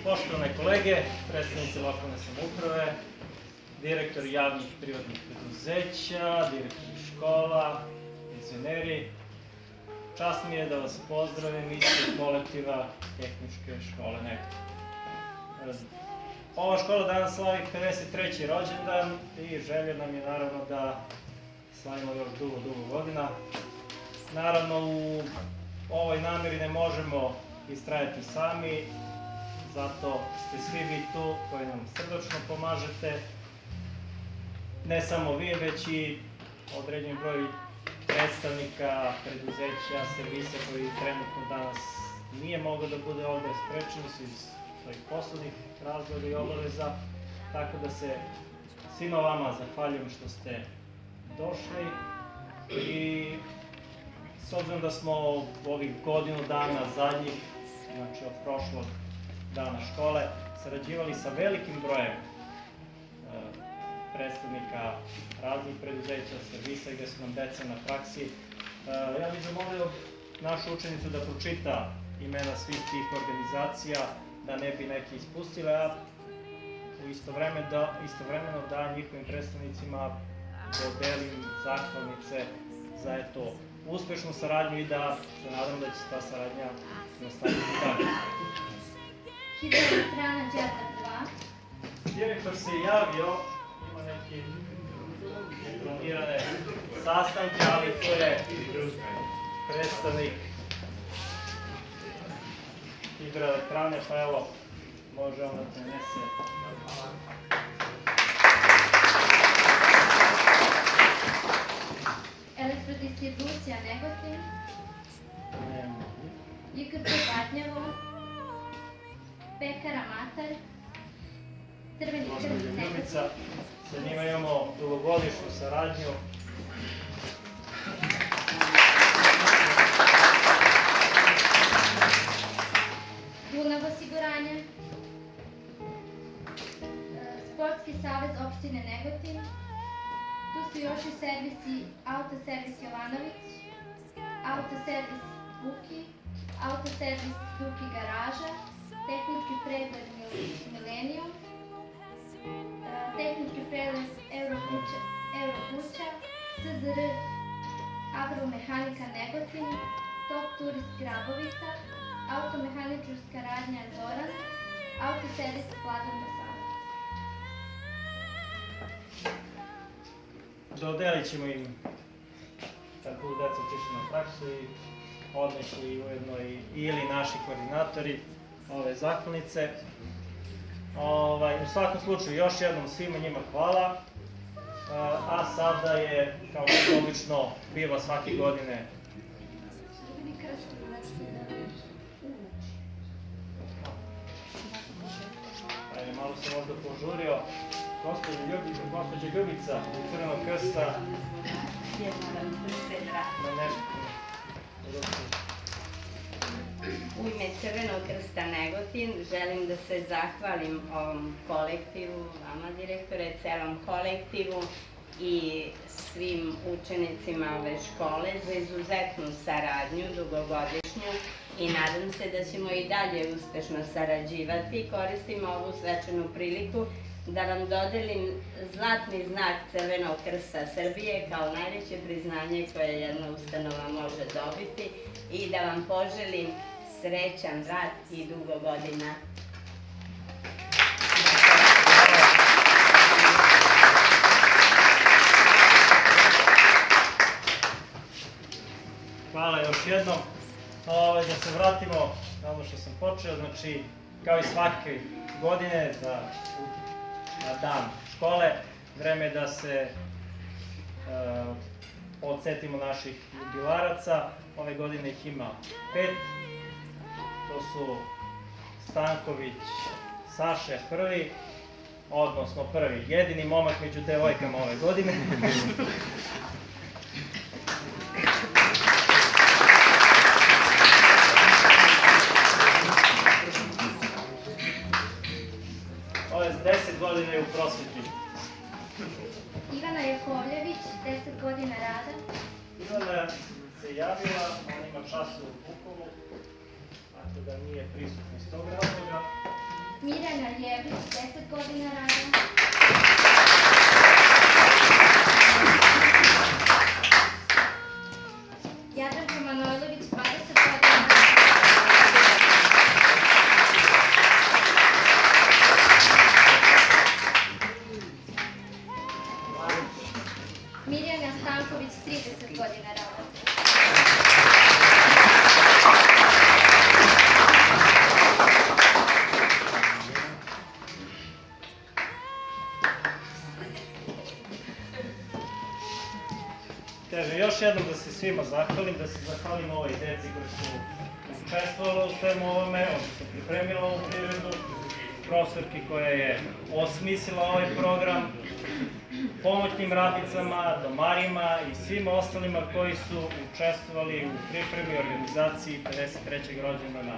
Poštovane kolege, predstavnici lokalne samouprave, direktori javnih i privatnih preduzeća, direktori škola, penzioneri, čast mi je da vas pozdravim ispred kolektiva Tehničke škole Negotin. Ova škola danas slavi 53. rođendan i želja nam je naravno da slavimo još dugo godina. Naravno, u ovoj nameri ne možemo istrajati sami, zato ste svi vi tu koji nam srdačno pomažete. Ne samo vi, već i određen broj predstavnika, preduzeća, servisa koji trenutno danas nije mogao da bude ovde sprečeni su iz svojih poslovnih razloga i obaveza. Tako da se svima vama zahvaljujem što ste došli i s obzirom da smo ovih godinu dana zadnjih, znači od prošlog dana škole, sarađivali sa velikim brojem predstavnika raznih preduzeća, servisa gde su nam deca na praksi. Ja bih zamolio našu učenicu da pročita imena svih tih organizacija, da ne bi neki ispustile, a istovremeno da njihovim predstavnicima dodelim zahvalnice za uspešnu saradnju i da se nadam da će se ta saradnja nastaviti dalje. Hidroelektrana Đerdap 2. Direktor se javio, ima neke planirane sastanke, ali to je predstavnik hidroelektrane, pa evo, može on da prenese. Elektrodistribucija Negotin. IKP Badnjevo. Pekara Matalj. Crveni krst Negotin. Sa njima imamo dugogodišnju saradnju. Dunav osiguranje. Sportski savez opštine Negotin. Tu su još i servisi Autoservis Jovanović, Autoservis Vuki, Autoservis Duki Garaža, Tehnički pregled Milenijum, Tehnički pregled Eurokuća, SZR Agromehanika Negotin, Top Turist Grabovica, Automehaničarska radnja Zoran, Autoservis Vladan Dosadac. Dodelit ćemo im, kad budu deca otišli na praksu i odnesli ujedno ili naši koordinatori ove zahvalnice. U svakom slučaju, još jednom svima njima hvala, a sada je, kao što obično biva svake godine, malo sam možda požurio, gospođa Ljubica iz Crvenog krsta na nešto. U ime Crvenog krsta Negotin želim da se zahvalim ovom kolektivu, vama direktore, celom kolektivu i svim učenicima ove škole za izuzetnu saradnju, dugogodišnju, i nadam se da ćemo i dalje uspešno sarađivati. Koristim ovu svečanu priliku da vam dodelim zlatni znak Crvenog krsta Srbije kao najveće priznanje koje jedna ustanova može dobiti i da vam poželim srećan rad i dugo godina. Hvala još jednom. Da se vratimo na ono što sam počeo, znači, kao i svake godine, na dan škole, vreme je da se podsetimo naših jubilaraca. Ove godine ih ima 5. To su Stanković Saša prvi, odnosno prvi, jedini momak među devojkama ove godine. Ovo je 10 godina u prosveti. Ivana Jakovljević, 10 godina rada. Ivana se javila, ona ima času u Bukovu, tako da nije prisutna iz tog razloga. Mirjana Jević, 10 godina rada. Jadranka Manojlović, 20 godina rada. Mirjana Stanković, 30 godina rada. Kažem, još jednom da se svima zahvalim, da se zahvalim ovoj deci koji su učestvovala u svemu ovome, oni su pripremila ovu priredbu, profesorki koja je osmislila ovaj program, pomoćnim radnicama, domarima i svima ostalima koji su učestvovali u pripremi i organizaciji 53. rođendana